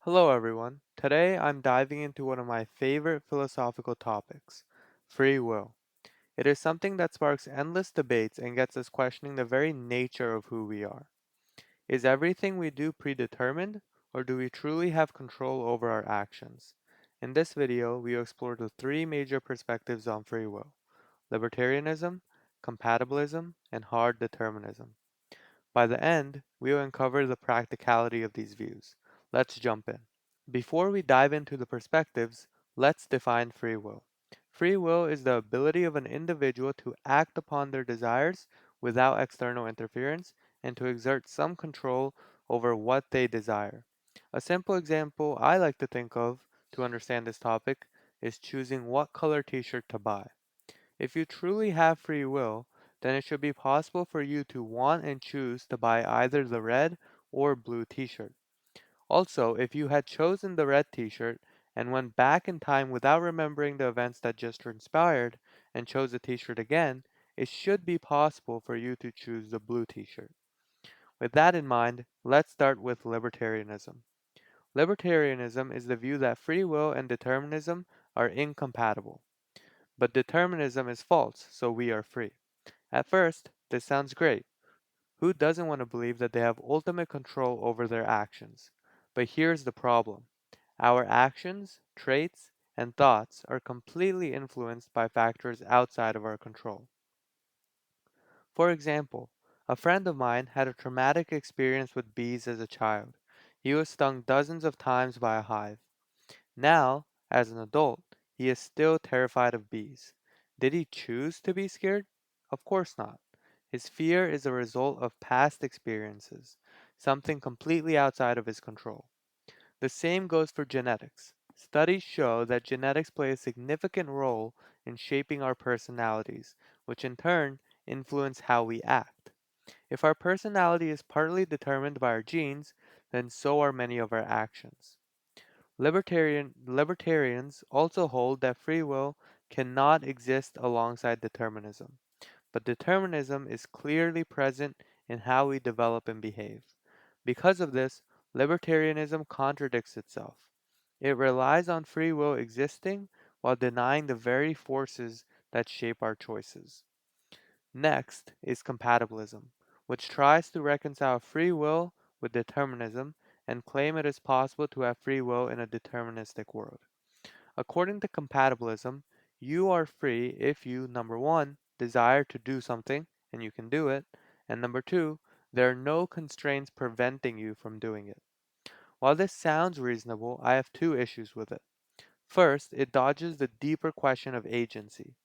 Hello, everyone. Today I'm diving into one of my favorite philosophical topics free will. It is something that sparks endless debates and gets us questioning the very nature of who we are. Is everything we do predetermined, or do we truly have control over our actions? In this video, we will explore the three major perspectives on free will libertarianism, compatibilism, and hard determinism. By the end, we will uncover the practicality of these views. Let's jump in. Before we dive into the perspectives, let's define free will. Free will is the ability of an individual to act upon their desires without external interference and to exert some control over what they desire. A simple example I like to think of to understand this topic is choosing what color t shirt to buy. If you truly have free will, then it should be possible for you to want and choose to buy either the red or blue t shirt. Also, if you had chosen the red t-shirt and went back in time without remembering the events that just transpired and chose the t-shirt again, it should be possible for you to choose the blue t-shirt. With that in mind, let's start with libertarianism. Libertarianism is the view that free will and determinism are incompatible. But determinism is false, so we are free. At first, this sounds great. Who doesn't want to believe that they have ultimate control over their actions? But here's the problem. Our actions, traits, and thoughts are completely influenced by factors outside of our control. For example, a friend of mine had a traumatic experience with bees as a child. He was stung dozens of times by a hive. Now, as an adult, he is still terrified of bees. Did he choose to be scared? Of course not. His fear is a result of past experiences, something completely outside of his control. The same goes for genetics. Studies show that genetics play a significant role in shaping our personalities, which in turn influence how we act. If our personality is partly determined by our genes, then so are many of our actions. Libertarians also hold that free will cannot exist alongside determinism, but determinism is clearly present in how we develop and behave. Because of this, libertarianism contradicts itself. It relies on free will existing while denying the very forces that shape our choices. Next is compatibilism, which tries to reconcile free will with determinism and claim it is possible to have free will in a deterministic world. According to compatibilism, you are free if you, number one, desire to do something and you can do it, and number two, there are no constraints preventing you from doing it. While this sounds reasonable, I have two issues with it. First, it dodges the deeper question of agency.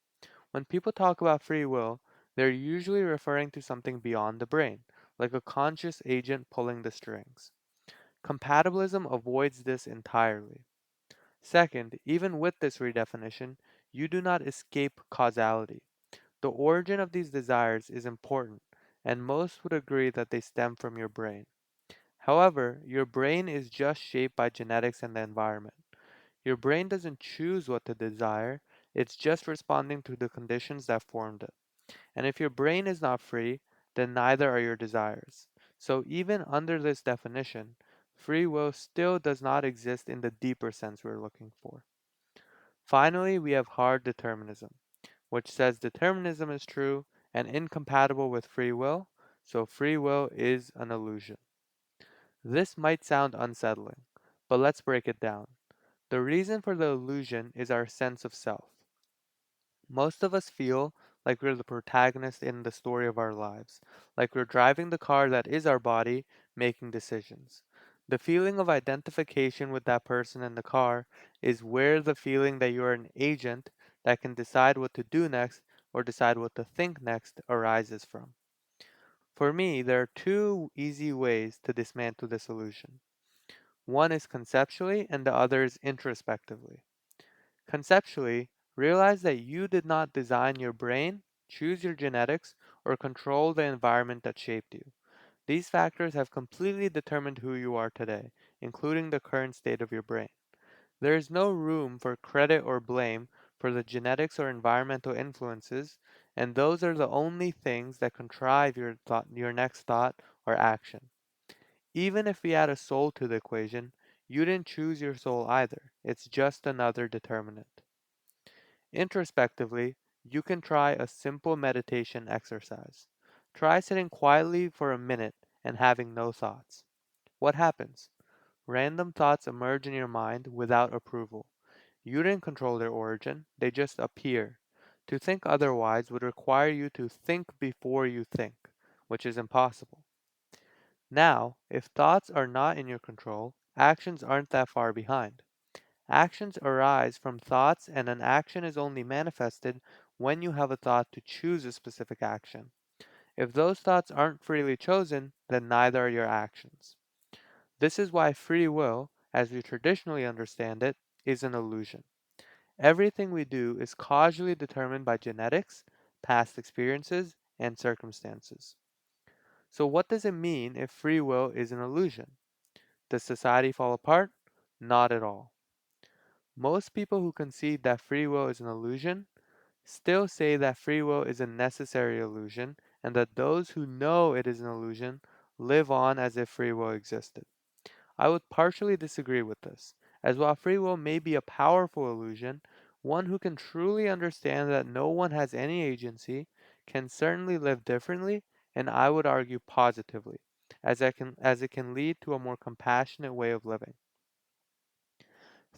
When people talk about free will, they're usually referring to something beyond the brain, like a conscious agent pulling the strings. Compatibilism avoids this entirely. Second, even with this redefinition, you do not escape causality. The origin of these desires is important, and most would agree that they stem from your brain. However, your brain is just shaped by genetics and the environment. Your brain doesn't choose what to desire, it's just responding to the conditions that formed it. And if your brain is not free, then neither are your desires. So even under this definition, free will still does not exist in the deeper sense we're looking for. Finally, we have hard determinism, which says determinism is true and incompatible with free will, so free will is an illusion. This might sound unsettling, but let's break it down. The reason for the illusion is our sense of self. Most of us feel like we're the protagonist in the story of our lives, like we're driving the car that is our body, making decisions. The feeling of identification with that person in the car is where the feeling that you're an agent that can decide what to do next or decide what to think next arises from. For me, there are two easy ways to dismantle this illusion. One is conceptually and the other is introspectively. Conceptually, realize that you did not design your brain, choose your genetics, or control the environment that shaped you. These factors have completely determined who you are today, including the current state of your brain. There is no room for credit or blame for the genetics or environmental influences, and those are the only things that contrive your next thought or action. Even if we add a soul to the equation, You didn't choose your soul either. It's just another determinant. Introspectively, you can try a simple meditation exercise. Try sitting quietly for a minute and having no thoughts. What happens? Random thoughts emerge in your mind without approval. You didn't control their origin, they just appear. To think otherwise would require you to think before you think, which is impossible. Now, if thoughts are not in your control, actions aren't that far behind. Actions arise from thoughts, and an action is only manifested when you have a thought to choose a specific action. If those thoughts aren't freely chosen, then neither are your actions. This is why free will, as we traditionally understand it, is an illusion. Everything we do is causally determined by genetics, past experiences, and circumstances. So, what does it mean if free will is an illusion? Does society fall apart? Not at all. Most people who concede that free will is an illusion still say that free will is a necessary illusion and that those who know it is an illusion live on as if free will existed. I would partially disagree with this, as while free will may be a powerful illusion, one who can truly understand that no one has any agency can certainly live differently, and I would argue positively, as it can lead to a more compassionate way of living.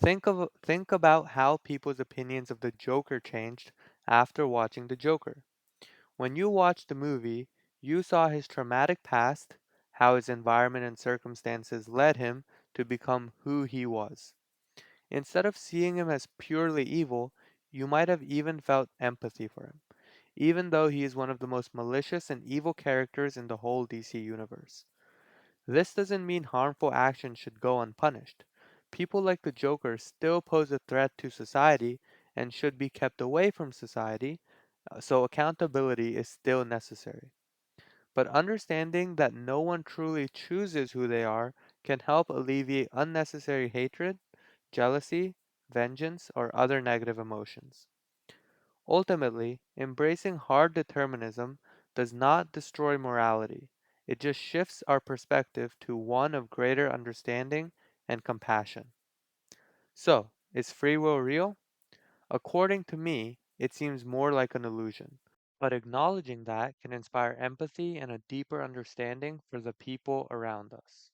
Think about how people's opinions of the Joker changed after watching the Joker. When you watched the movie, you saw his traumatic past, how his environment and circumstances led him to become who he was. Instead of seeing him as purely evil, you might have even felt empathy for him, even though he is one of the most malicious and evil characters in the whole DC universe. This doesn't mean harmful actions should go unpunished. People like the Joker still pose a threat to society and should be kept away from society, so accountability is still necessary. But understanding that no one truly chooses who they are can help alleviate unnecessary hatred, jealousy, vengeance, or other negative emotions. Ultimately, embracing hard determinism does not destroy morality. It just shifts our perspective to one of greater understanding and compassion. So, is free will real? According to me, it seems more like an illusion. But acknowledging that can inspire empathy and a deeper understanding for the people around us.